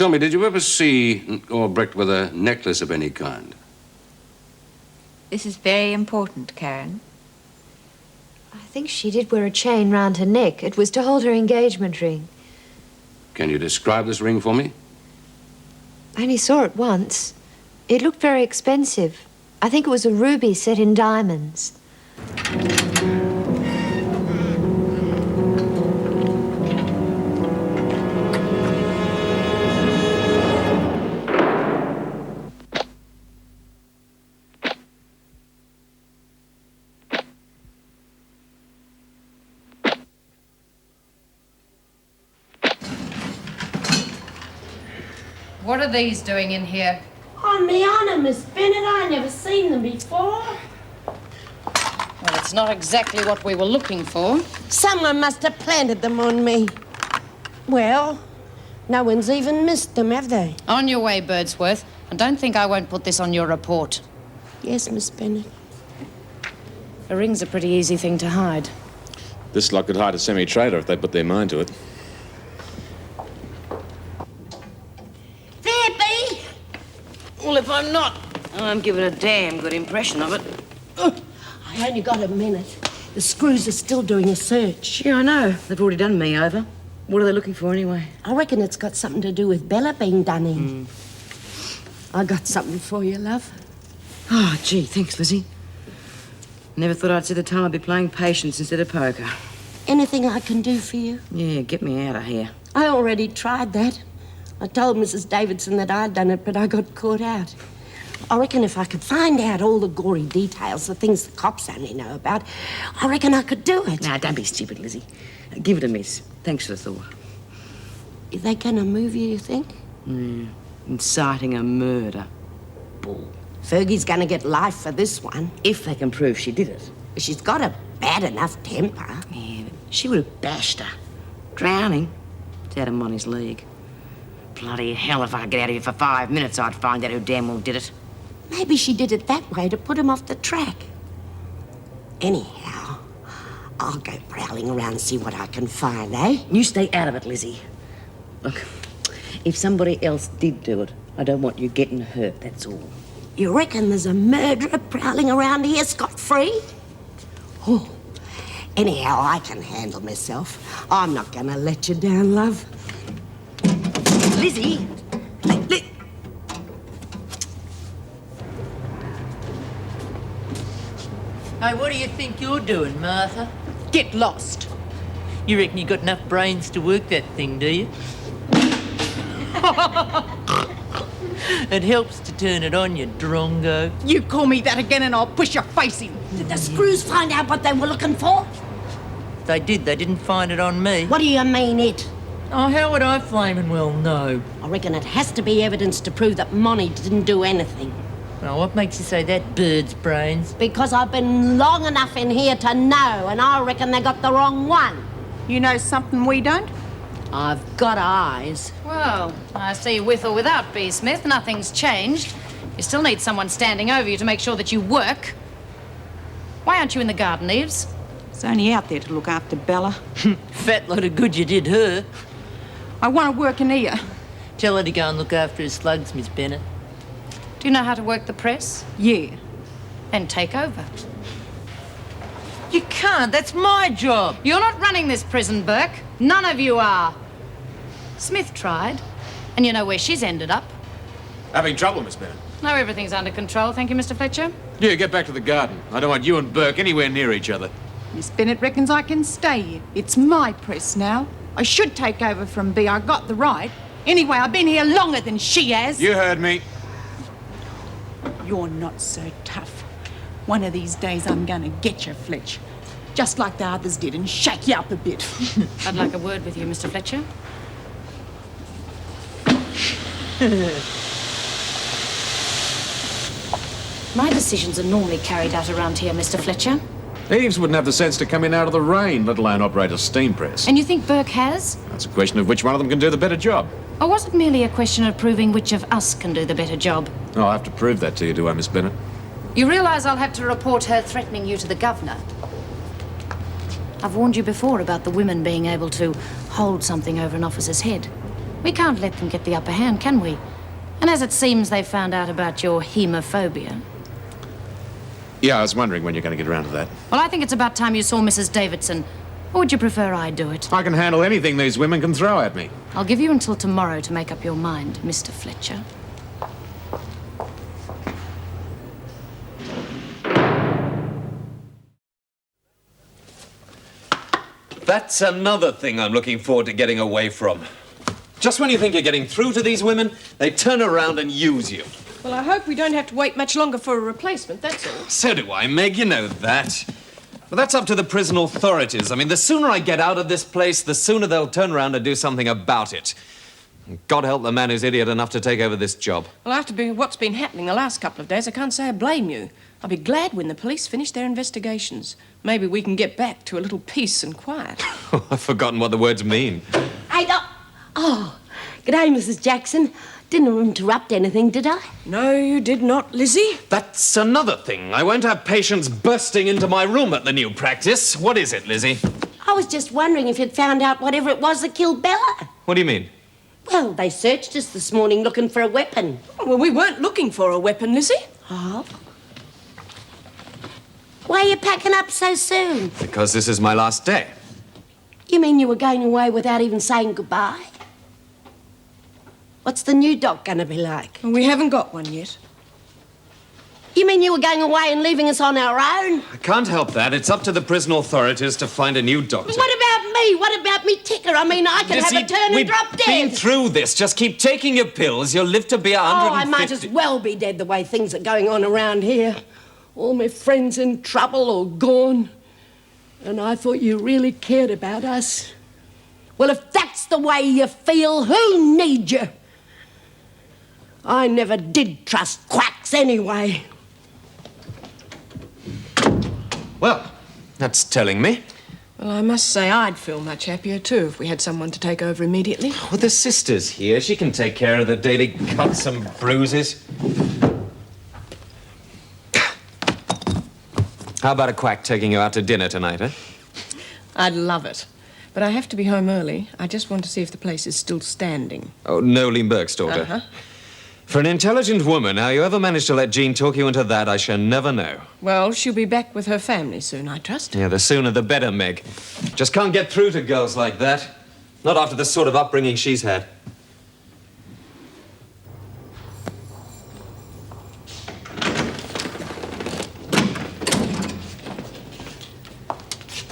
Tell me, did you ever see Albrecht with a necklace of any kind? This is very important, Karen. I think she did wear a chain round her neck. It was to hold her engagement ring. Can you describe this ring for me? I only saw it once. It looked very expensive. I think it was a ruby set in diamonds. What are these doing in here? Oh, me honour, Miss Bennett, I never seen them before. Well, it's not exactly what we were looking for. Someone must have planted them on me. Well, no one's even missed them, have they? On your way, Birdsworth. And don't think I won't put this on your report. Yes, Miss Bennett. A ring's a pretty easy thing to hide. This lot could hide a semi-traitor if they put their mind to it. There, Bee! Well, if I'm not, I'm giving a damn good impression of it. I only got a minute. The screws are still doing a search. Yeah, I know. They've already done me over. What are they looking for anyway? I reckon it's got something to do with Bella being done in. I got something for you, love. Oh, gee, thanks, Lizzie. Never thought I'd see the time I'd be playing patience instead of poker. Anything I can do for you? Yeah, get me out of here. I already tried that. I told Mrs. Davidson that I'd done it, but I got caught out. I reckon if I could find out all the gory details, the things the cops only know about, I reckon I could do it. Now, don't be stupid, Lizzie. Give it a miss. Thanks for the thought. Are they going to move you think? Inciting a murder. Bull. Fergie's going to get life for this one. If they can prove she did it. She's got a bad enough temper. Yeah, but she would have bashed her. Drowning. It's out of Monty's league. Bloody hell, if I could get out of here for 5 minutes, I'd find out who damn well did it. Maybe she did it that way to put him off the track. Anyhow, I'll go prowling around and see what I can find, eh? You stay out of it, Lizzie. Look, if somebody else did do it, I don't want you getting hurt, that's all. You reckon there's a murderer prowling around here scot-free? Oh, anyhow, I can handle myself. I'm not gonna let you down, love. Lizzie! Hey, what do you think you're doing, Martha? Get lost. You reckon you got enough brains to work that thing, do you? It helps to turn it on, you drongo. You call me that again and I'll push your face in. Did the screws find out what they were looking for? If they did, they didn't find it on me. What do you mean, it? Oh, how would I flaming well know? I reckon it has to be evidence to prove that Monty didn't do anything. Well, what makes you say that, bird's brains? Because I've been long enough in here to know, and I reckon they got the wrong one. You know something we don't? I've got eyes. Well, I see with or without B. Smith, nothing's changed. You still need someone standing over you to make sure that you work. Why aren't you in the garden, Eves? It's only out there to look after Bella. Fat lot of good you did her. I want to work in here. Tell her to go and look after her slugs, Miss Bennett. Do you know how to work the press? Yeah. Then take over. You can't, that's my job. You're not running this prison, Burke. None of you are. Smith tried, and you know where she's ended up. Having trouble, Miss Bennett? No, everything's under control, thank you, Mr. Fletcher. Yeah, get back to the garden. I don't want you and Burke anywhere near each other. Miss Bennett reckons I can stay here. It's my press now. I should take over from B. I got the right. Anyway, I've been here longer than she has. You heard me. You're not so tough. One of these days I'm gonna get you, Fletch. Just like the others did and shake you up a bit. I'd like a word with you, Mr. Fletcher. My decisions are normally carried out around here, Mr. Fletcher. Eves wouldn't have the sense to come in out of the rain, let alone operate a steam press. And you think Burke has? That's a question of which one of them can do the better job. Or was it merely a question of proving which of us can do the better job? Oh, I'll have to prove that to you, do I, Miss Bennett? You realise I'll have to report her threatening you to the governor. I've warned you before about the women being able to hold something over an officer's head. We can't let them get the upper hand, can we? And as it seems they found out about your hemophobia. Yeah, I was wondering when you're going to get around to that. Well, I think it's about time you saw Mrs. Davidson. Or would you prefer I do it? I can handle anything these women can throw at me. I'll give you until tomorrow to make up your mind, Mr. Fletcher. That's another thing I'm looking forward to getting away from. Just when you think you're getting through to these women, they turn around and use you. Well, I hope we don't have to wait much longer for a replacement, that's all. So do I, Meg, you know that. But that's up to the prison authorities. I mean, the sooner I get out of this place, the sooner they'll turn around and do something about it. God help the man who's idiot enough to take over this job. Well, after what's been happening the last couple of days, I can't say I blame you. I'll be glad when the police finish their investigations. Maybe we can get back to a little peace and quiet. I've forgotten what the words mean. Hey, oh, g'day, Mrs. Jackson. Didn't interrupt anything, did I? No, you did not, Lizzie. That's another thing. I won't have patients bursting into my room at the new practice. What is it, Lizzie? I was just wondering if you'd found out whatever it was that killed Bella. What do you mean? Well, they searched us this morning looking for a weapon. Well, we weren't looking for a weapon, Lizzie. Oh? Why are you packing up so soon? Because this is my last day. You mean you were going away without even saying goodbye? What's the new doc going to be like? Well, we haven't got one yet. You mean you were going away and leaving us on our own? I can't help that. It's up to the prison authorities to find a new doctor. But what about me? What about me ticker? I mean, I could have a turn and drop dead. We've been through this. Just keep taking your pills. You'll live to be 150. Oh, I might as well be dead the way things are going on around here. All my friends in trouble or gone. And I thought you really cared about us. Well, if that's the way you feel, who needs you? I never did trust quacks anyway. Well, that's telling me. Well, I must say I'd feel much happier, too, if we had someone to take over immediately. Well, the sister's here. She can take care of the daily cuts and bruises. How about a quack taking you out to dinner tonight, eh? I'd love it. But I have to be home early. I just want to see if the place is still standing. Oh, Nolene Burke's daughter. Uh-huh. For an intelligent woman, how you ever managed to let Jean talk you into that, I shall never know. Well, she'll be back with her family soon, I trust. Yeah, the sooner the better, Meg. Just can't get through to girls like that. Not after the sort of upbringing she's had.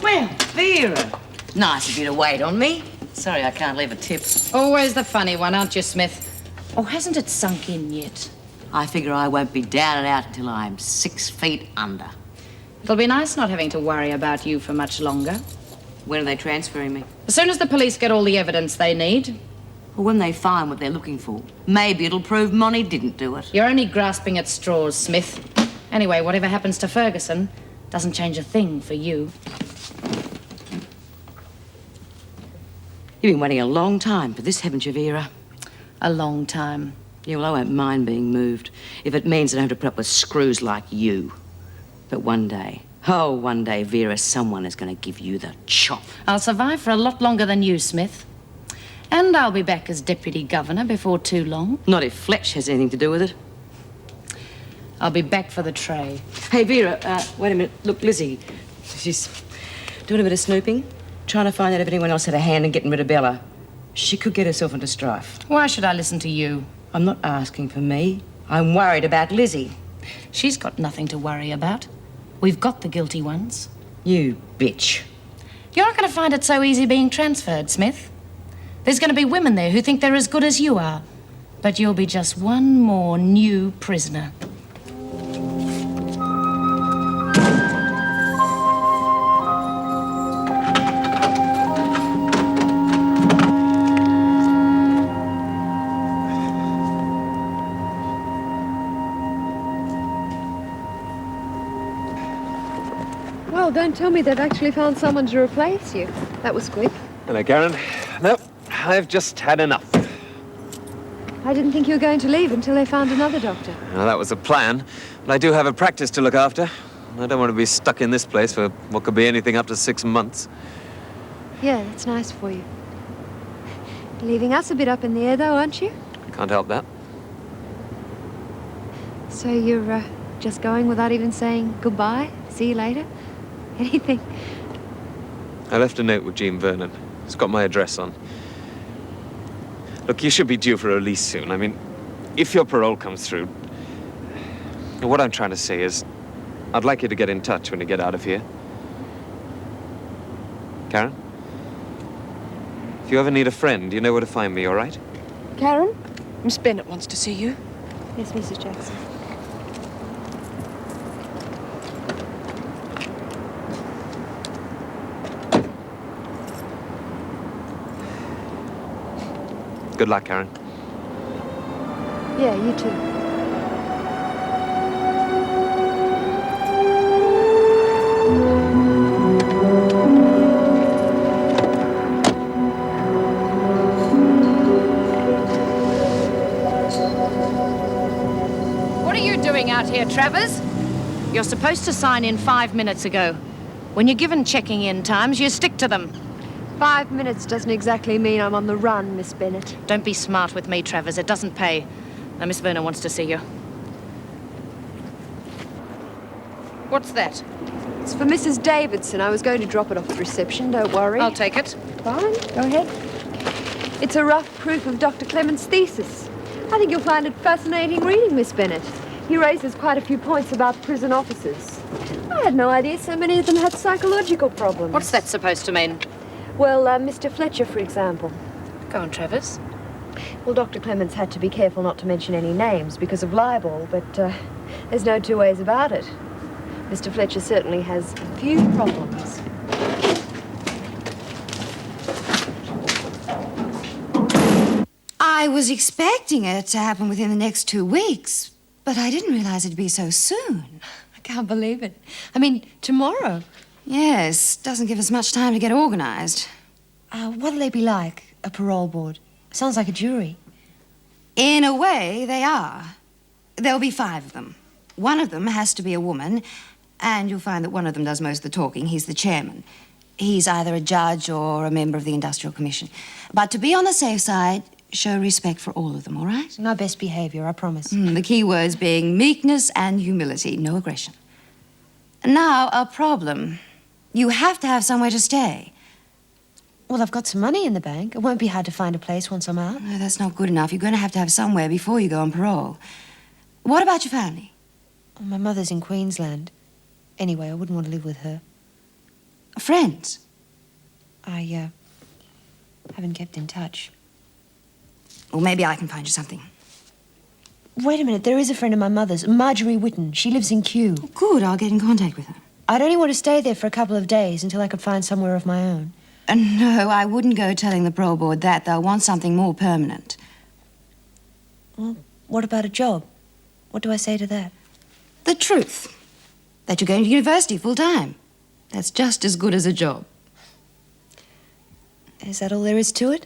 Well, Vera. Nice of you to wait on me. Sorry I can't leave a tip. Always the funny one, aren't you, Smith? Or hasn't it sunk in yet? I figure I won't be down and out until I'm 6 feet under. It'll be nice not having to worry about you for much longer. When are they transferring me? As soon as the police get all the evidence they need. Well, when they find what they're looking for. Maybe it'll prove Monty didn't do it. You're only grasping at straws, Smith. Anyway, whatever happens to Ferguson doesn't change a thing for you. You've been waiting a long time for this, haven't you, Vera? A long time. Yeah, well, I won't mind being moved if it means I don't have to put up with screws like you. But one day, oh, one day, Vera, someone is going to give you the chop. I'll survive for a lot longer than you, Smith. And I'll be back as deputy governor before too long. Not if Fletch has anything to do with it. I'll be back for the tray. Hey, Vera, wait a minute. Look, Lizzie, she's doing a bit of snooping, trying to find out if anyone else had a hand in getting rid of Bella. She could get herself into strife. Why should I listen to you? I'm not asking for me. I'm worried about Lizzie. She's got nothing to worry about. We've got the guilty ones. You bitch. You're not going to find it so easy being transferred, Smith. There's going to be women there who think they're as good as you are. But you'll be just one more new prisoner. Well, don't tell me they've actually found someone to replace you. That was quick. Hello, Karen. No, I've just had enough. I didn't think you were going to leave until they found another doctor. Well, that was the plan. But I do have a practice to look after. I don't want to be stuck in this place for what could be anything up to 6 months. Yeah, that's nice for you. Leaving us a bit up in the air, though, aren't you? Can't help that. So you're just going without even saying goodbye? See you later? Anything? I left a note with Jean Vernon. It's got my address on. Look, you should be due for release soon. I mean, if your parole comes through... What I'm trying to say is, I'd like you to get in touch when you get out of here. Karen? If you ever need a friend, you know where to find me, all right? Karen, Miss Bennett wants to see you. Yes, Mrs. Jackson. Good luck, Karen. Yeah, you too. What are you doing out here, Travers? You're supposed to sign in 5 minutes ago. When you're given checking in times, you stick to them. 5 minutes doesn't exactly mean I'm on the run, Miss Bennett. Don't be smart with me, Travers. It doesn't pay. Now, Miss Vernon wants to see you. What's that? It's for Mrs. Davidson. I was going to drop it off at reception, don't worry. I'll take it. Fine, go ahead. It's a rough proof of Dr. Clement's thesis. I think you'll find it fascinating reading, Miss Bennett. He raises quite a few points about prison officers. I had no idea so many of them had psychological problems. What's that supposed to mean? Well, Mr. Fletcher, for example. Go on, Travers. Well, Dr. Clements had to be careful not to mention any names because of libel, but there's no two ways about it. Mr. Fletcher certainly has a few problems. I was expecting it to happen within the next 2 weeks, but I didn't realize it'd be so soon. I can't believe it. I mean, tomorrow. Yes, doesn't give us much time to get organized. What'll they be like, a parole board? Sounds like a jury. In a way, they are. There'll be 5 of them. One of them has to be a woman, and you'll find that one of them does most of the talking. He's the chairman. He's either a judge or a member of the Industrial Commission. But to be on the safe side, show respect for all of them, all right? My best behavior, I promise. The key words being meekness and humility, no aggression. Now, a problem. You have to have somewhere to stay. Well, I've got some money in the bank. It won't be hard to find a place once I'm out. No, that's not good enough. You're going to have somewhere before you go on parole. What about your family? Oh, my mother's in Queensland. Anyway, I wouldn't want to live with her. Friends? I haven't kept in touch. Well, maybe I can find you something. Wait a minute. There is a friend of my mother's, Marjorie Whitten. She lives in Kew. Oh, good. I'll get in contact with her. I'd only want to stay there for a couple of days until I could find somewhere of my own. No, I wouldn't go telling the parole board that. They'll want something more permanent. Well, what about a job? What do I say to that? The truth. That you're going to university full-time. That's just as good as a job. Is that all there is to it?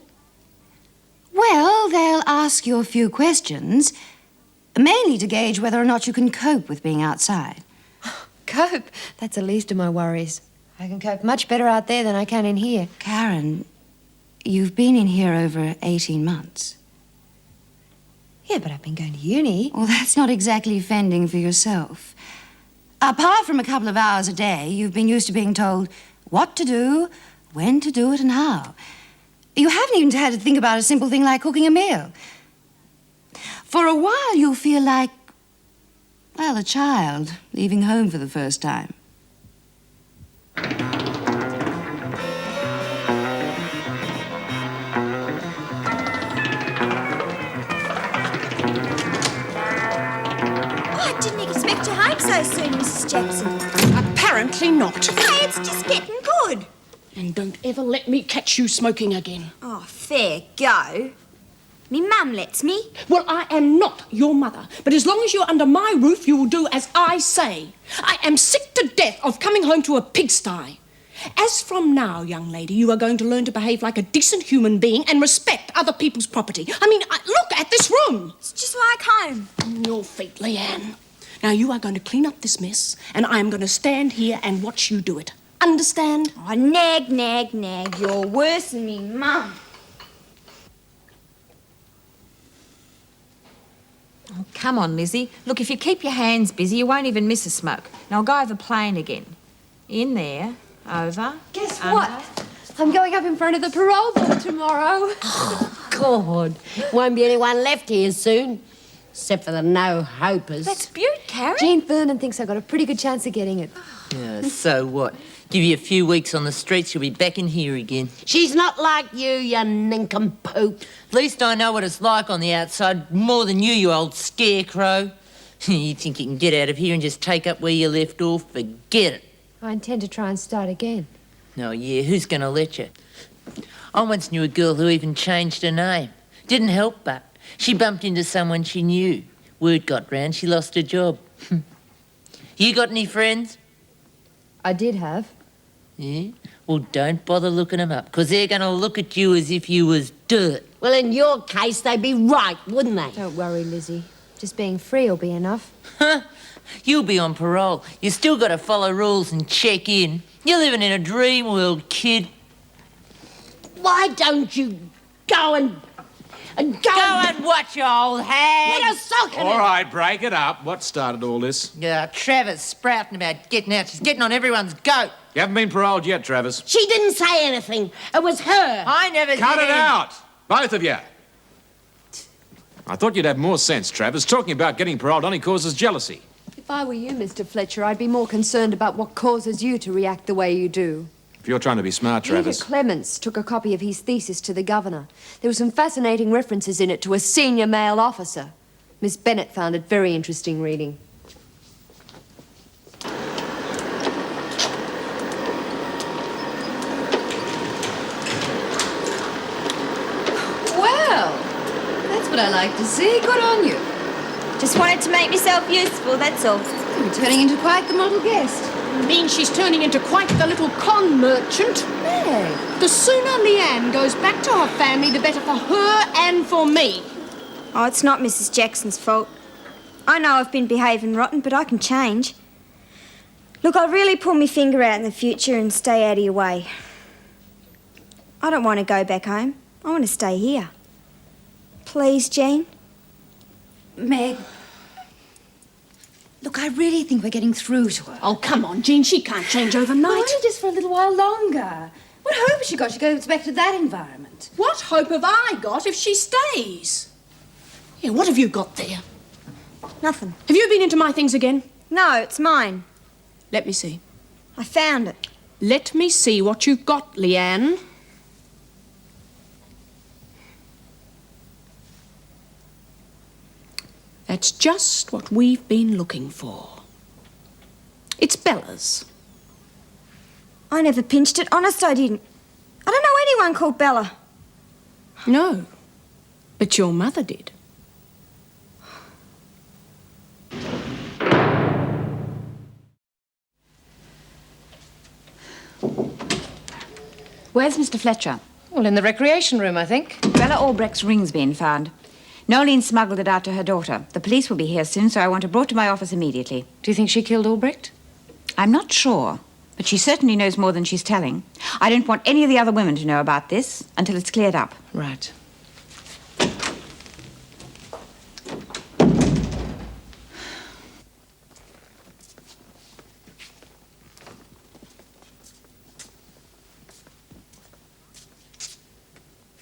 Well, they'll ask you a few questions, mainly to gauge whether or not you can cope with being outside. Cope? That's the least of my worries. I can cope much better out there than I can in here. Karen, you've been in here over 18 months. Yeah, but I've been going to uni. Well, that's not exactly fending for yourself. Apart from a couple of hours a day, you've been used to being told what to do, when to do it, and how. You haven't even had to think about a simple thing like cooking a meal. For a while, you'll feel like, well, a child leaving home for the first time. I didn't expect you home so soon, Mrs. Jackson. Apparently not. Hey, it's just getting good. And don't ever let me catch you smoking again. Oh, fair go. Me mum lets me. Well, I am not your mother, but as long as you're under my roof, you will do as I say. I am sick to death of coming home to a pigsty. As from now, young lady, you are going to learn to behave like a decent human being and respect other people's property. I mean, look at this room. It's just like home. On your feet, Leanne. Now, you are going to clean up this mess, and I am going to stand here and watch you do it. Understand? Oh, nag, nag, nag. You're worse than me mum. come on, Lizzie. Look, if you keep your hands busy, you won't even miss a smoke. Now, I'll go over plane again. In there, over. Guess under. what? I'm going up in front of the parole board tomorrow. Oh, God. Won't be anyone left here soon. Except for the no-hopers. That's beaut, Karen. Jean Vernon thinks I've got a pretty good chance of getting it. Yeah, so what? Give you a few weeks on the streets, you'll be back in here again. She's not like you nincompoop. At least I know what it's like on the outside more than you old scarecrow. You think you can get out of here and just take up where you left off? Forget it. I intend to try and start again. Oh, yeah, who's going to let you? I once knew a girl who even changed her name. Didn't help but. She bumped into someone she knew. Word got round, she lost her job. You got any friends? I did have. Yeah? Well, don't bother looking them up, because they're going to look at you as if you was dirt. Well, in your case, they'd be right, wouldn't they? Don't worry, Lizzie. Just being free will be enough. You'll be on parole. You still got to follow rules and check in. You're living in a dream world, kid. Why don't you go and Go and watch your old hag. Put a sock in All it. right, break it up. What started all this? Yeah, Travis sprouting about getting out. She's getting on everyone's goat. You haven't been paroled yet, Travis. She didn't say anything. It was her. I never Cut did it out, both of you. I thought you'd have more sense, Travis. Talking about getting paroled only causes jealousy. If I were you, Mr. Fletcher, I'd be more concerned about what causes you to react the way you do. If you're trying to be smart, Travis. Peter Clements took a copy of his thesis to the governor. There were some fascinating references in it to a senior male officer. Miss Bennett found it very interesting reading. Well, that's what I like to see. Good on you. Just wanted to make myself useful, that's all. You're turning into quite the model guest. Means she's turning into quite the little con merchant. Meg. The sooner Leanne goes back to her family, the better for her and for me. Oh, it's not Mrs. Jackson's fault. I know I've been behaving rotten, but I can change. Look, I'll really pull my finger out in the future and stay out of your way. I don't want to go back home. I want to stay here. Please, Jean? Meg. Look, I really think we're getting through to her. Oh, come on, Jean. She can't change overnight. Well, only just for a little while longer. What hope has she got she goes back to that environment? What hope have I got if she stays? Yeah, what have you got there? Nothing. Have you been into my things again? No, it's mine. Let me see. I found it. Let me see what you've got, Leanne. That's just what we've been looking for. It's Bella's. I never pinched it. Honest, I didn't. I don't know anyone called Bella. No, but your mother did. Where's Mr. Fletcher? Well, in the recreation room, I think. Bella Albrecht's ring's been found. Nolene smuggled it out to her daughter. The police will be here soon, so I want her brought to my office immediately. Do you think she killed Albrecht? I'm not sure, but she certainly knows more than she's telling. I don't want any of the other women to know about this until it's cleared up. Right.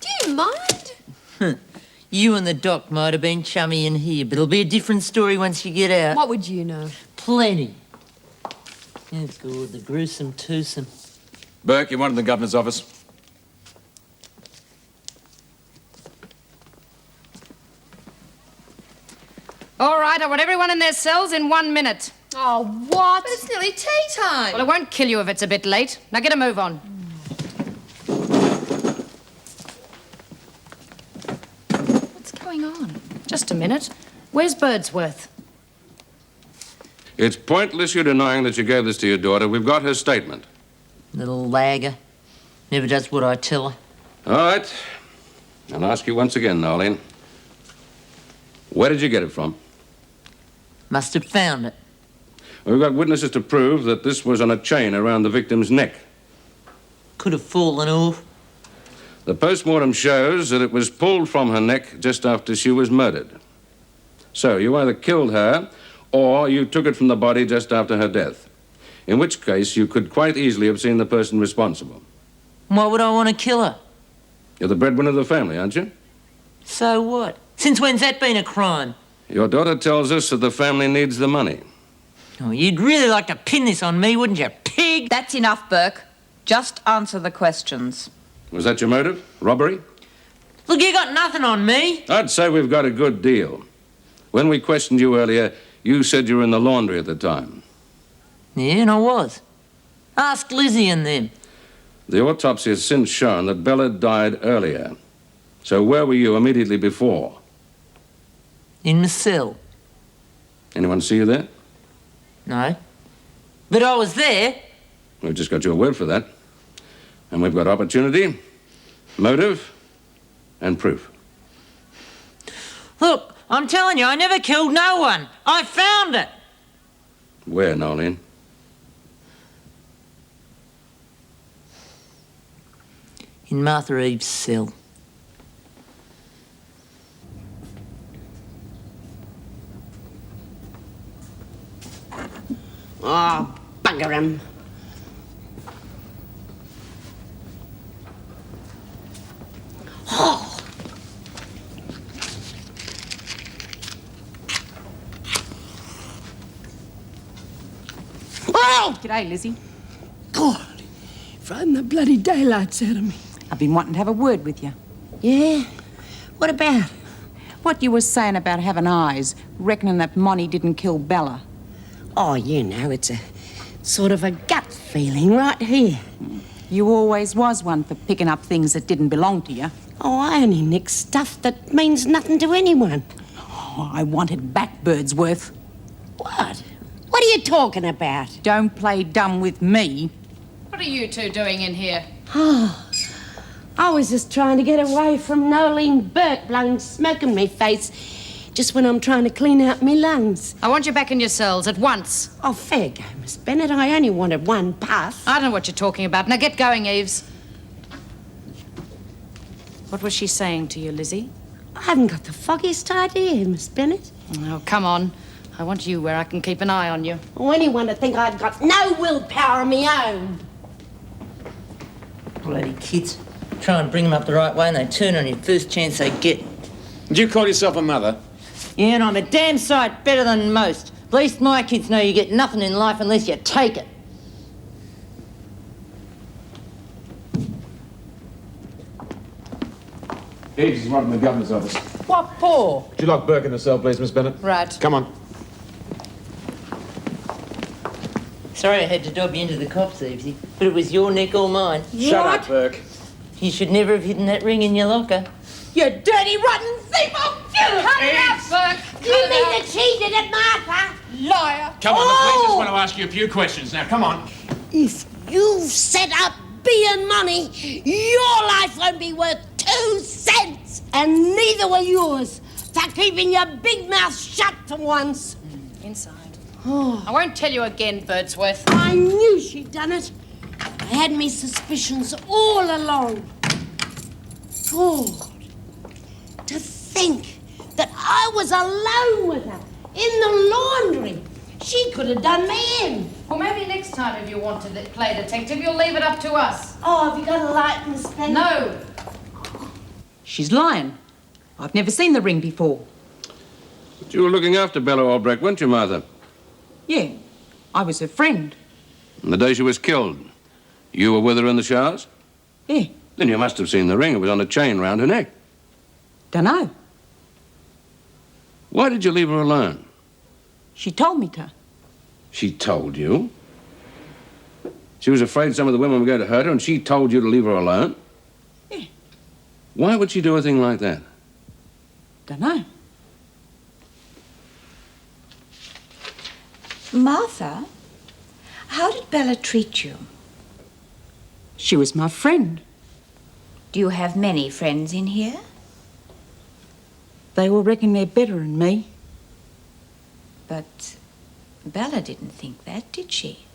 Do you mind? You and the doc might have been chummy in here, but it'll be a different story once you get out. What would you know? Plenty. Oh, God, the gruesome twosome. Burke, you wanted the governor's office. All right, I want everyone in their cells in 1 minute. Oh, what? But it's nearly tea time. Well, it won't kill you if it's a bit late. Now get a move on. What's going on? Just a minute. Where's Birdsworth? It's pointless you denying that you gave this to your daughter. We've got her statement. Little lagger. Never does what I tell her. All right. I'll ask you once again, Nolene. Where did you get it from? Must have found it. We've got witnesses to prove that this was on a chain around the victim's neck. Could have fallen off. The post-mortem shows that it was pulled from her neck just after she was murdered. So you either killed her or you took it from the body just after her death. In which case, you could quite easily have seen the person responsible. Why would I want to kill her? You're the breadwinner of the family, aren't you? So what? Since when's that been a crime? Your daughter tells us that the family needs the money. Oh, you'd really like to pin this on me, wouldn't you, pig? That's enough, Burke. Just answer the questions. Was that your motive? Robbery? Look, you got nothing on me. I'd say we've got a good deal. When we questioned you earlier, you said you were in the laundry at the time. Yeah, and I was. Ask Lizzie and them. The autopsy has since shown that Bella died earlier. So where were you immediately before? In my cell. Anyone see you there? No. But I was there. We've just got your word for that. And we've got opportunity, motive, and proof. Look, I'm telling you, I never killed no one. I found it. Where, Nolene? In Martha Eve's cell. Oh, bugger him. Oh. Oh! G'day, Lizzie. God, frighten the bloody daylights out of me. I've been wanting to have a word with you. Yeah? What about? What you were saying about having eyes, reckoning that Monty didn't kill Bella. Oh, you know, it's a sort of a gut feeling right here. You always was one for picking up things that didn't belong to you. Oh, I only nick stuff that means nothing to anyone. Oh, I wanted back Birdsworth. What? What are you talking about? Don't play dumb with me. What are you two doing in here? Oh, I was just trying to get away from Nolene Burke blowing smoke in me face just when I'm trying to clean out me lungs. I want you back in your cells at once. Oh, fair go, Miss Bennett. I only wanted one puff. I don't know what you're talking about. Now get going, Eves. What was she saying to you, Lizzie? I haven't got the foggiest idea, Miss Bennett. Oh, come on. I want you where I can keep an eye on you. Or anyone to think I'd got no willpower of my own. Bloody kids. Try and bring them up the right way and they turn on you first chance they get. Did you call yourself a mother? Yeah, and I'm a damn sight better than most. At least my kids know you get nothing in life unless you take it. Eves is right in the governor's office. What for? Would you like Burke in the cell, please, Miss Bennett? Right. Come on. Sorry I had to dob you into the cops, Evesy, but it was your neck or mine. Shut up, Burke. You should never have hidden that ring in your locker. You dirty, rotten thief! I'll kill you! Cut it out, Burke! You mean to cheat it at Martha? Liar! Come on, the police just want to ask you a few questions. Now, come on. If you've set up being money, your life won't be worth 2 cents. And neither will yours for keeping your big mouth shut for once. Inside. Oh, I won't tell you again, Birdsworth. I knew she'd done it. I had me suspicions all along. God, to think that I was alone with her in the laundry. She could have done me in. Well, maybe next time if you want to play detective, you'll leave it up to us. Oh, have you got a light, Miss Bennett? No. She's lying. I've never seen the ring before. But you were looking after Bella Albrecht, weren't you, Martha? Yeah, I was her friend. And the day she was killed, you were with her in the showers? Yeah, Then you must have seen the ring. It was on a chain round her neck. dunno. Why did you leave her alone? She told me to. She told you? She was afraid some of the women were going to hurt her, and she told you to leave her alone? Yeah. Why would she do a thing like that? Dunno. Martha, how did Bella treat you? She was my friend. Do you have many friends in here? They all reckon they're better than me. But Bella didn't think that, did she?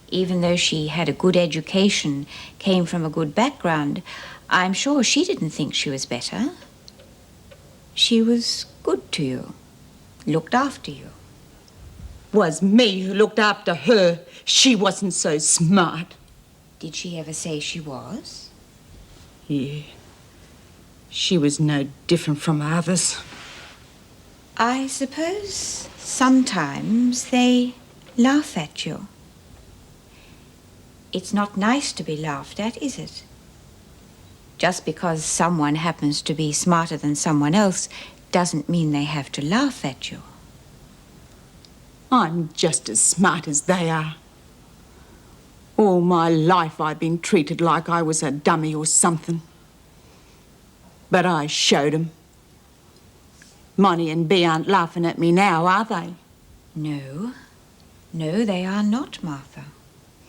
Even though she had a good education, came from a good background, I'm sure she didn't think she was better. She was good to you, looked after you. Was me who looked after her. She wasn't so smart. Did she ever say she was? Yeah. She was no different from others. I suppose sometimes they laugh at you. It's not nice to be laughed at, is it? Just because someone happens to be smarter than someone else doesn't mean they have to laugh at you. I'm just as smart as they are. All my life I've been treated like I was a dummy or something. But I showed 'em. Monty and Bea aren't laughing at me now, are they? No. No, they are not, Martha.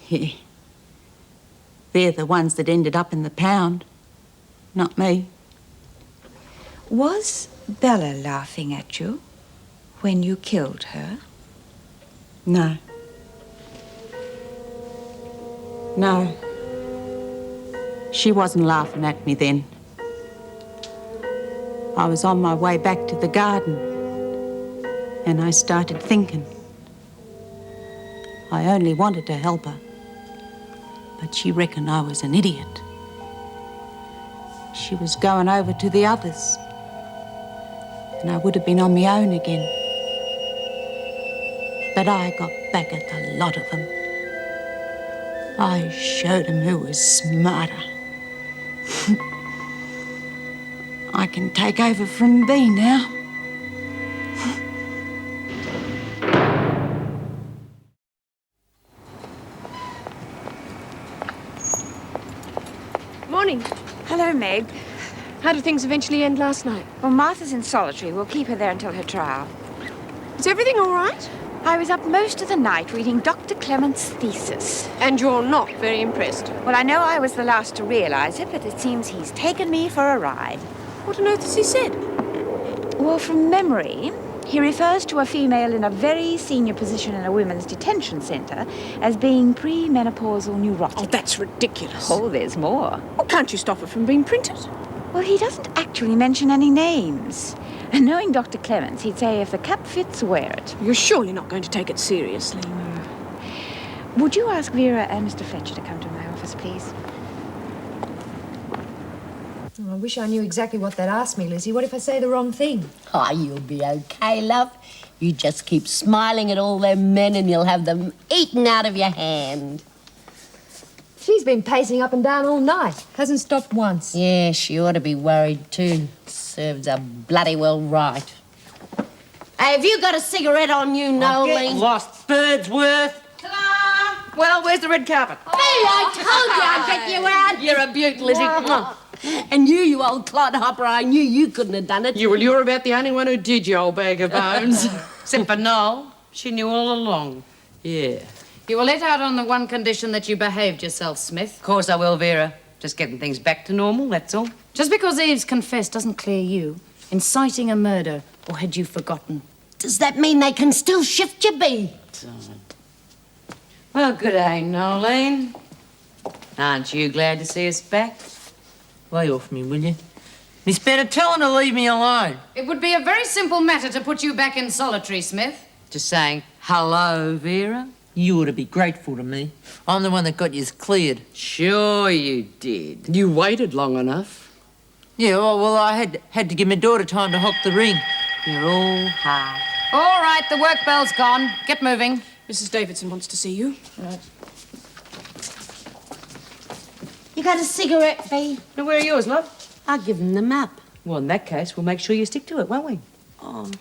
Yeah. They're the ones that ended up in the pound, not me. Was Bella laughing at you when you killed her? No. No. She wasn't laughing at me then. I was on my way back to the garden, and I started thinking. I only wanted to help her, but she reckoned I was an idiot. She was going over to the others, and I would have been on my own again. But I got back at the lot of them. I showed them who was smarter. I can take over from Bea now. Morning. Hello, Meg. How did things eventually end last night? Well, Martha's in solitary. We'll keep her there until her trial. Is everything all right? I was up most of the night reading Dr. Clement's thesis. And you're not very impressed? Well, I know I was the last to realize it, but it seems he's taken me for a ride. What on earth has he said? Well, from memory, he refers to a female in a very senior position in a women's detention center as being premenopausal neurotic. Oh, that's ridiculous. Oh, there's more. Well, can't you stop her from being printed? Well, he doesn't actually mention any names. And knowing Dr. Clements, he'd say if the cap fits, wear it. You're surely not going to take it seriously. Would you ask Vera and Mr. Fletcher to come to my office, please? Oh, I wish I knew exactly what they'd ask me, Lizzie. What if I say the wrong thing? Oh, you'll be okay, love. You just keep smiling at all them men and you'll have them eaten out of your hand. She's been pacing up and down all night. Hasn't stopped once. Yeah, she ought to be worried too. Serves her bloody well right. Hey, have you got a cigarette on you, Nolene? Lost bird's worth. Ta-da! Well, where's the red carpet? Hey, I told you I'd get you out. You're a beaut, Lizzie. And you old clodhopper, I knew you couldn't have done it. You're about the only one who did, you old bag of bones. Except for Noel. She knew all along. Yeah. You were let out on the one condition that you behaved yourself, Smith. Of course I will, Vera. Just getting things back to normal, that's all. Just because Eve's confessed doesn't clear you. Inciting a murder, or had you forgotten? Does that mean they can still shift you, Bea? Well, good day, Nolene. Aren't you glad to see us back? Lay off me, will you? Miss Bennett, tell her to leave me alone. It would be a very simple matter to put you back in solitary, Smith. Just saying hello, Vera. You ought to be grateful to me. I'm the one that got you cleared. Sure you did. You waited long enough. Yeah, well, I had to give my daughter time to hock the ring. You're all hard. All right, the work bell's gone. Get moving. Mrs. Davidson wants to see you. Right. You got a cigarette, Bea? Now, where are yours, love? I'll give him the map. Well, in that case, we'll make sure you stick to it, won't we? Oh.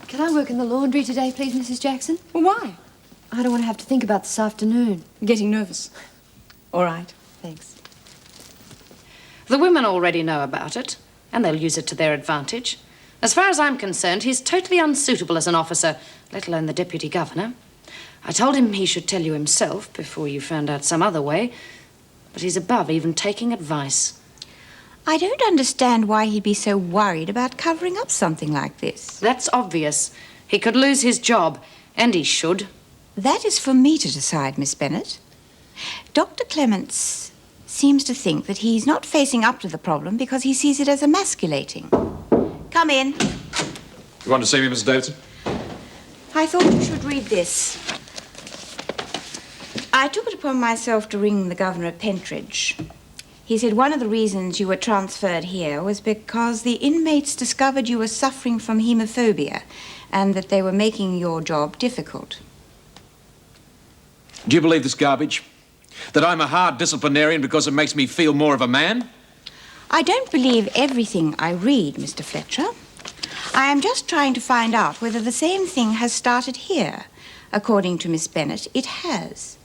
Can I work in the laundry today, please, Mrs. Jackson? Well, why? I don't want to have to think about this afternoon. Getting nervous. All right. Thanks. The women already know about it, and they'll use it to their advantage. As far as I'm concerned, he's totally unsuitable as an officer, let alone the deputy governor. I told him he should tell you himself before you found out some other way, but he's above even taking advice. I don't understand why he'd be so worried about covering up something like this. That's obvious. He could lose his job, and he should. That is for me to decide, Miss Bennett. Dr. Clements seems to think that he's not facing up to the problem because he sees it as emasculating. Come in. You want to see me, Mrs. Davidson? I thought you should read this. I took it upon myself to ring the governor at Pentridge. He said one of the reasons you were transferred here was because the inmates discovered you were suffering from hemophobia and that they were making your job difficult. Do you believe this garbage? That I'm a hard disciplinarian because it makes me feel more of a man? I don't believe everything I read, Mr. Fletcher. I am just trying to find out whether the same thing has started here. According to Miss Bennet, it has.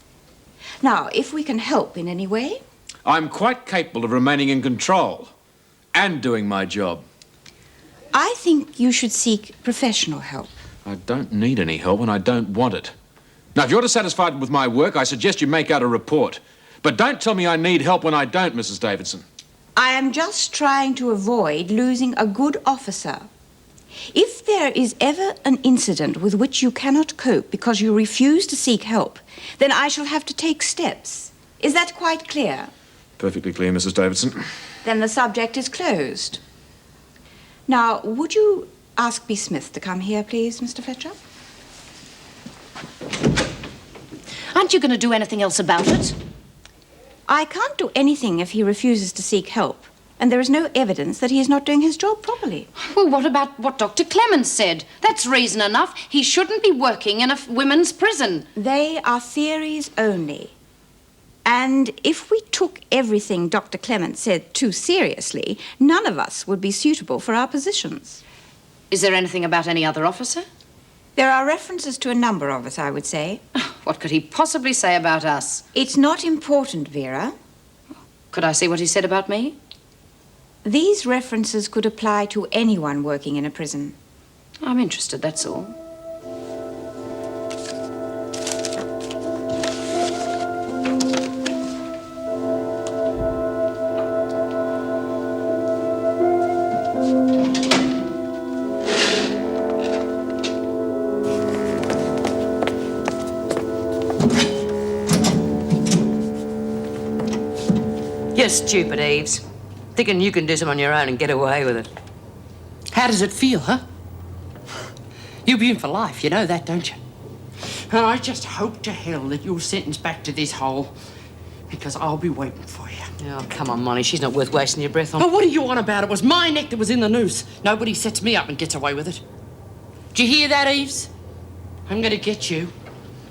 Now, if we can help in any way... I'm quite capable of remaining in control and doing my job. I think you should seek professional help. I don't need any help and I don't want it. Now, if you're dissatisfied with my work, I suggest you make out a report. But don't tell me I need help when I don't, Mrs. Davidson. I am just trying to avoid losing a good officer. If there is ever an incident with which you cannot cope because you refuse to seek help, then I shall have to take steps. Is that quite clear? Perfectly clear, Mrs. Davidson. Then the subject is closed. Now, would you ask B. Smith to come here, please, Mr. Fletcher? Aren't you going to do anything else about it? I can't do anything if he refuses to seek help, and there is no evidence that he is not doing his job properly. Well, what about what Dr. Clemens said? That's reason enough. He shouldn't be working in a women's prison. They are theories only. And if we took everything Dr. Clemens said too seriously, none of us would be suitable for our positions. Is there anything about any other officer? There are references to a number of us, I would say. What could he possibly say about us? It's not important, Vera. Could I see what he said about me? These references could apply to anyone working in a prison. I'm interested, that's all. You're stupid, Eves. Thinking you can do something on your own and get away with it. How does it feel, huh? You'll be in for life, you know that, don't you? And I just hope to hell that you're sentenced back to this hole, because I'll be waiting for you. Oh, come on, Molly. She's not worth wasting your breath on. Oh, what do you want about? It was my neck that was in the noose. Nobody sets me up and gets away with it. Do you hear that, Eves? I'm going to get you.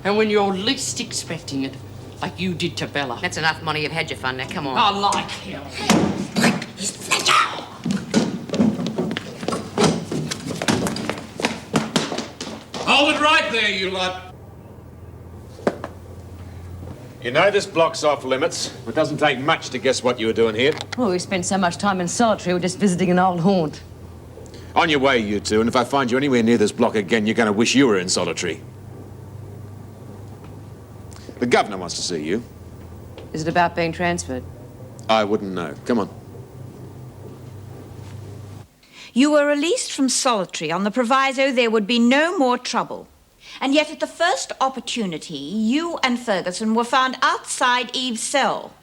And when you're least expecting it, like you did to Bella. That's enough, Molly. You've had your fun. Now, come on. I like him. Hold it right there, you lot. You know this block's off limits. It doesn't take much to guess what you were doing here. Oh, we spent so much time in solitary, we're just visiting an old haunt. On your way, you two, and if I find you anywhere near this block again, you're going to wish you were in solitary. The governor wants to see you. Is it about being transferred? I wouldn't know. Come on. You were released from solitary on the proviso there would be no more trouble. And yet at the first opportunity, you and Ferguson were found outside Eve's cell.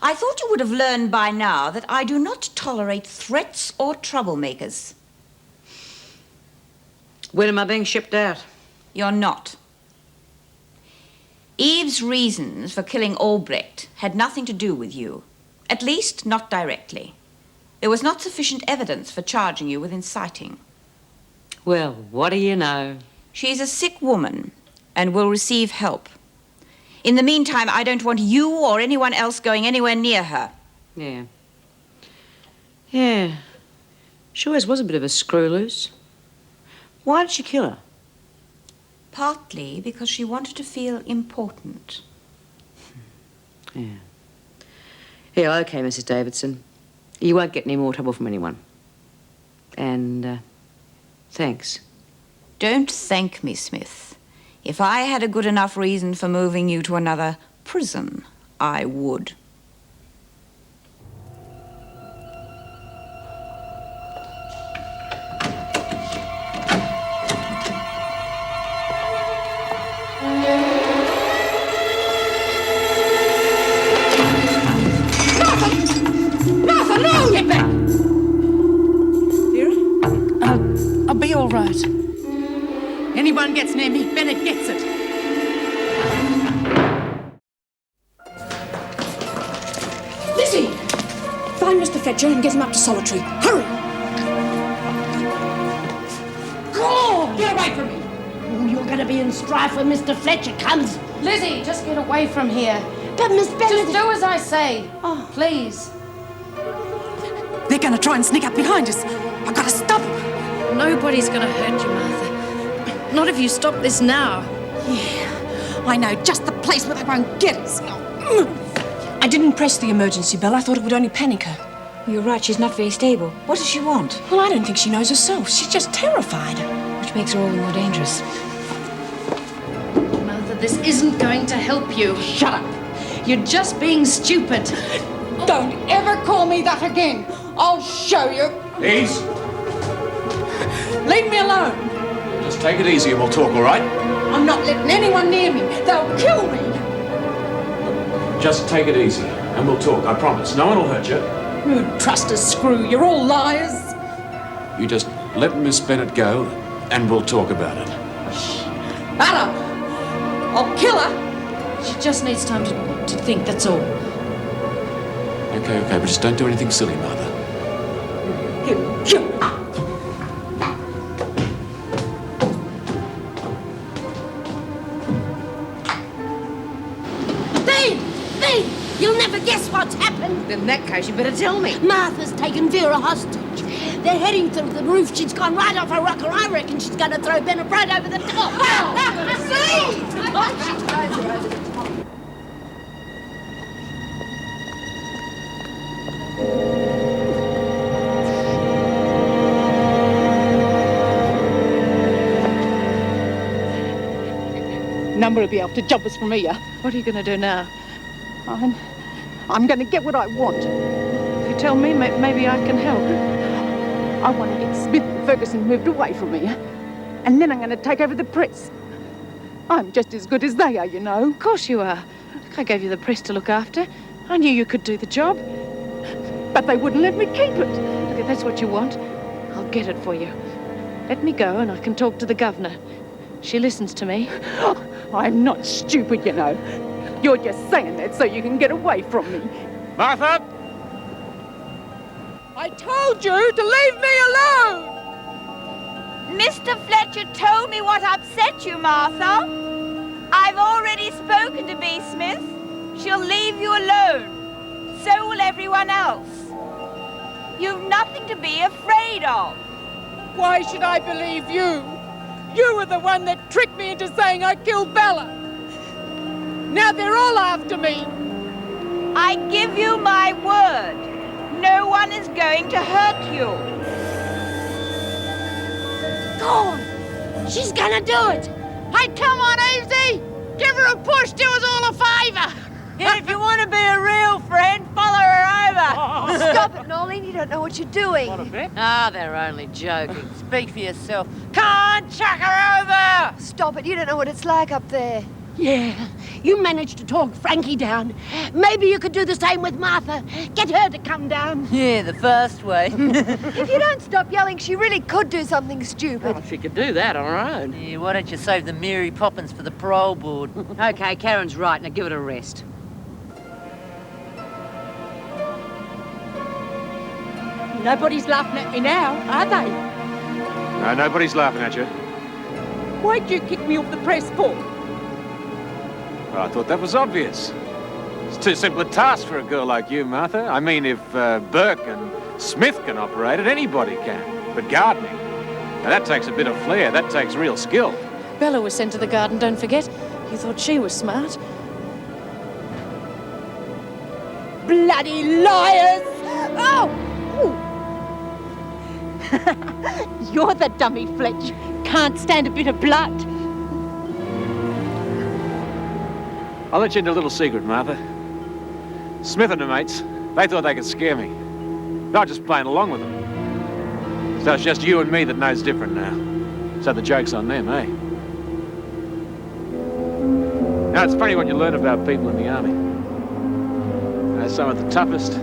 I thought you would have learned by now that I do not tolerate threats or troublemakers. When am I being shipped out? You're not. Eve's reasons for killing Albrecht had nothing to do with you. At least, not directly. There was not sufficient evidence for charging you with inciting. Well, what do you know? She's a sick woman and will receive help. In the meantime, I don't want you or anyone else going anywhere near her. Yeah. Yeah. She always was a bit of a screw loose. Why did she kill her? Partly because she wanted to feel important. Yeah. Yeah, okay, Mrs. Davidson. You won't get any more trouble from anyone. And, thanks. Don't thank me, Smith. If I had a good enough reason for moving you to another prison, I would. anyone gets near me, Bennett gets it. Lizzie! Find Mr. Fletcher and get him up to solitary. Hurry! Go on! Get away from me! Oh, you're going to be in strife when Mr. Fletcher comes. Lizzie, just get away from here. But Miss Bennett... Just do as I say. Oh, please. They're going to try and sneak up behind us. I've got to stop them. Nobody's going to hurt you, Martha. Not if you stop this now. Yeah, I know just the place where they won't get us. I didn't press the emergency bell. I thought it would only panic her. You're right, she's not very stable. What does she want? Well, I don't think she knows herself. She's just terrified. Which makes her all the more dangerous. Martha, this isn't going to help you. Shut up. You're just being stupid. Don't ever call me that again. I'll show you. Ease. Leave me alone. Just take it easy and we'll talk, all right? I'm not letting anyone near me. They'll kill me. Just take it easy and we'll talk, I promise. No one will hurt you. You trust a screw. You're all liars. You just let Miss Bennett go and we'll talk about it. Adam! I'll kill her. She just needs time to think, that's all. Okay, but just don't do anything silly, Martha. Thee! You'll never guess what's happened. In that case, you better tell me. Martha's taken Vera hostage. They're heading through the roof. She's gone right off her rocker. I reckon she's going to throw Bennett right over the top. See? She throws her over the top. Number will be able to jump us from here. What are you going to do now? I'm going to get what I want. If you tell me, maybe I can help. I want to get Smith and Ferguson moved away from me. And then I'm going to take over the press. I'm just as good as they are, you know. Of course you are. I gave you the press to look after. I knew you could do the job. But they wouldn't let me keep it. Look, if that's what you want, I'll get it for you. Let me go and I can talk to the governor. She listens to me. I'm not stupid, you know. You're just saying that so you can get away from me. Martha! I told you to leave me alone! Mr. Fletcher told me what upset you, Martha. I've already spoken to B. Smith. She'll leave you alone. So will everyone else. You've nothing to be afraid of. Why should I believe you? You were the one that tricked me into saying I killed Bella. Now they're all after me. I give you my word. No one is going to hurt you. Go on. She's going to do it. Hey, come on, Easy. Give her a push. Do us all a favour. And if you want to be a real friend, follow her over. Stop it, Nolene. You don't know what you're doing. Ah, they're only joking. Speak for yourself. Can't chuck her over. Stop it. You don't know what it's like up there. Yeah, you managed to talk Frankie down. Maybe you could do the same with Martha. Get her to come down. Yeah, the fast way. If you don't stop yelling, she really could do something stupid. Well, she could do that on her own. Yeah, why don't you save the Mary Poppins for the parole board? Okay, Karen's right. Now give it a rest. Nobody's laughing at me now, are they? No, nobody's laughing at you. Why'd you kick me off the press for? Well, I thought that was obvious. It's too simple a task for a girl like you, Martha. I mean, if Burke and Smith can operate it, anybody can. But gardening, now that takes a bit of flair. That takes real skill. Bella was sent to the garden, don't forget. You thought she was smart. Bloody liars! Oh! You're the dummy, Fletch. Can't stand a bit of blood. I'll let you into a little secret, Martha. Smith and her mates, they thought they could scare me. Not just playing along with them. So it's just you and me that knows different now. So the joke's on them, eh? Now, it's funny what you learn about people in the army. You know, some of the toughest,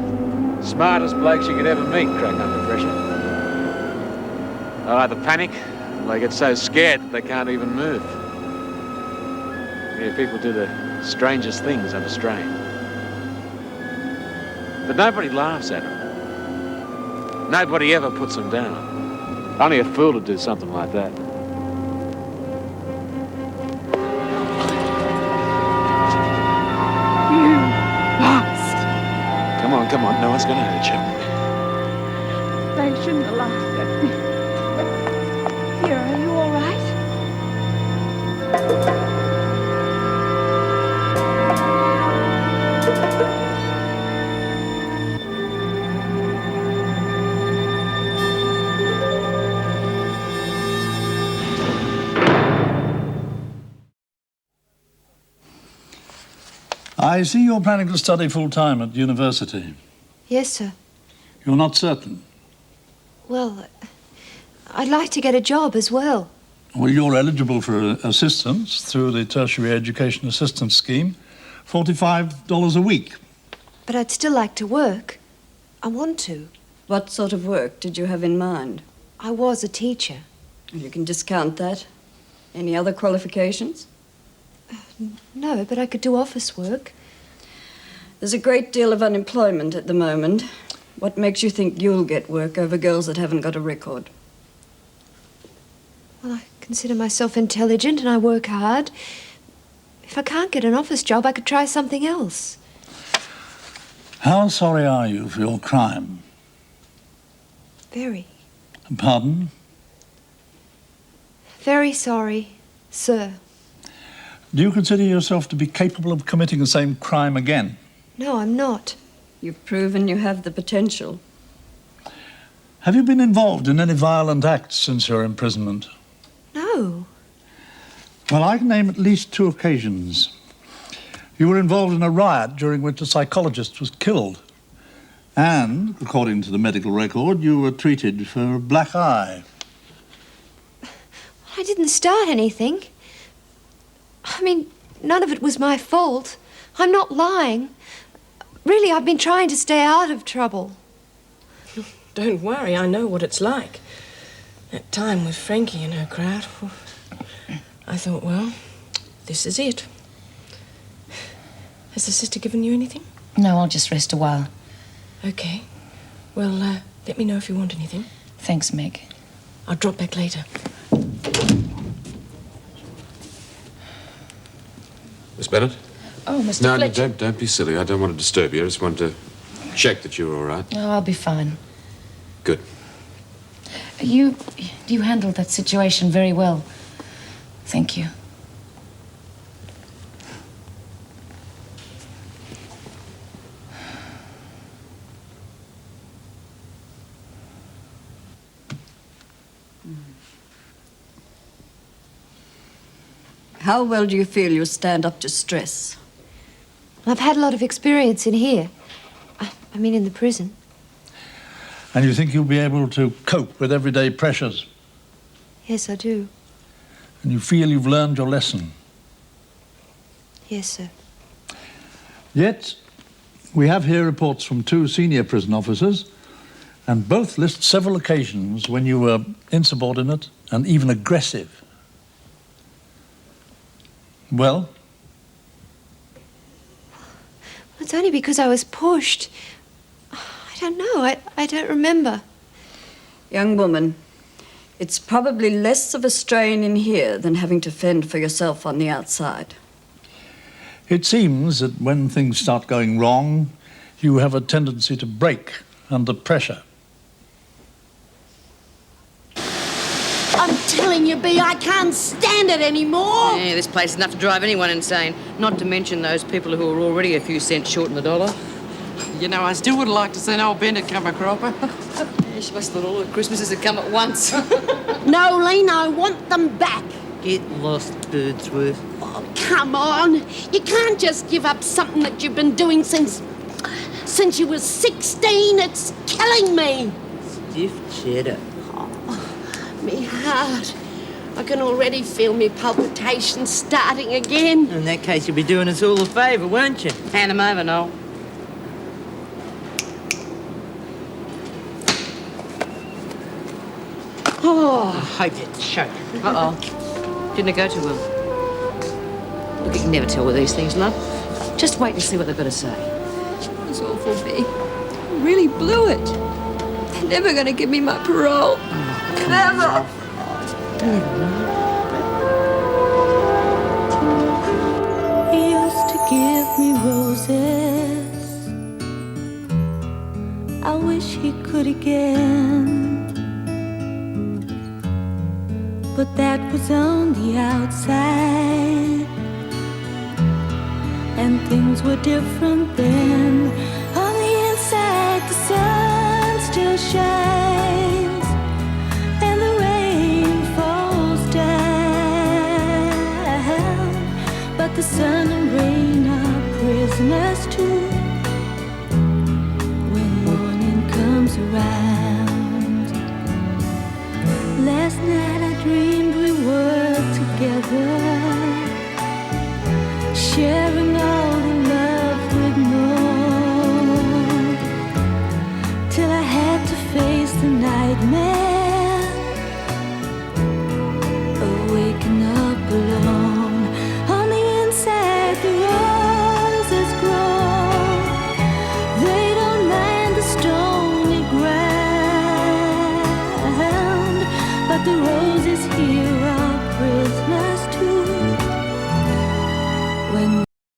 smartest blokes you could ever meet crack under pressure. They'll either panic and they get so scared that they can't even move. Yeah, people do the strangest things under strain. But nobody laughs at them. Nobody ever puts them down. Only a fool would do something like that. You bastard! Come on, no one's gonna hurt you. They shouldn't have laughed at me. Vera, are you all right? I see you're planning to study full-time at university. Yes, sir. You're not certain? Well, I'd like to get a job as well. Well, you're eligible for assistance through the Tertiary Education Assistance Scheme, $45 a week. But I'd still like to work. I want to. What sort of work did you have in mind? I was a teacher. You can discount that. Any other qualifications? No, but I could do office work. There's a great deal of unemployment at the moment. What makes you think you'll get work over girls that haven't got a record? Well, I consider myself intelligent and I work hard. If I can't get an office job, I could try something else. How sorry are you for your crime? Very. Pardon? Very sorry, sir. Do you consider yourself to be capable of committing the same crime again? No, I'm not. You've proven you have the potential. Have you been involved in any violent acts since your imprisonment? No. Well, I can name at least 2 occasions. You were involved in a riot during which a psychologist was killed. And, according to the medical record, you were treated for a black eye. I didn't start anything. I mean, none of it was my fault. I'm not lying. Really, I've been trying to stay out of trouble. Don't worry, I know what it's like. That time with Frankie and her crowd. I thought, well, this is it. Has the sister given you anything? No, I'll just rest a while. Okay. Well, let me know if you want anything. Thanks, Meg. I'll drop back later. Miss Bennett? Oh, Mr. No, Fletcher. don't be silly. I don't want to disturb you. I just want to check that you're all right. Oh, I'll be fine. Good. You handled that situation very well. Thank you. How well do you feel you stand up to stress? I've had a lot of experience in here. I mean, in the prison. And you think you'll be able to cope with everyday pressures? Yes, I do. And you feel you've learned your lesson? Yes, sir. Yet, we have here reports from 2 senior prison officers, and both list several occasions when you were insubordinate and even aggressive. Well? It's only because I was pushed. I don't know. I don't remember. Young woman, it's probably less of a strain in here than having to fend for yourself on the outside. It seems that when things start going wrong, you have a tendency to break under pressure. I'm telling you, B, I can't stand it anymore. Yeah, this place is enough to drive anyone insane. Not to mention those people who are already a few cents short in the dollar. You know, I still would like to see old Bennett come a cropper. Yeah, she must have thought all the Christmases had come at once. No, Lean, I want them back. Get lost, Birdsworth. Oh, come on. You can't just give up something that you've been doing since you were 16. It's killing me. Stiff cheddar. Me heart. I can already feel me palpitations starting again. In that case, you'll be doing us all a favour, won't you? Hand him over, Noel. Oh, I hope it's show. Uh-oh. Didn't it go too well? Look, you can never tell with these things, love. Just wait and see what they've got to say. It was awful, B. I really blew it. They're never going to give me my parole. Never. He used to give me roses. I wish he could again. But that was on the outside, and things were different then. On the inside, the sun still shines, and the rain falls down. But the sun and rain are prisoners too when morning comes around. Last night I dreamed we were together.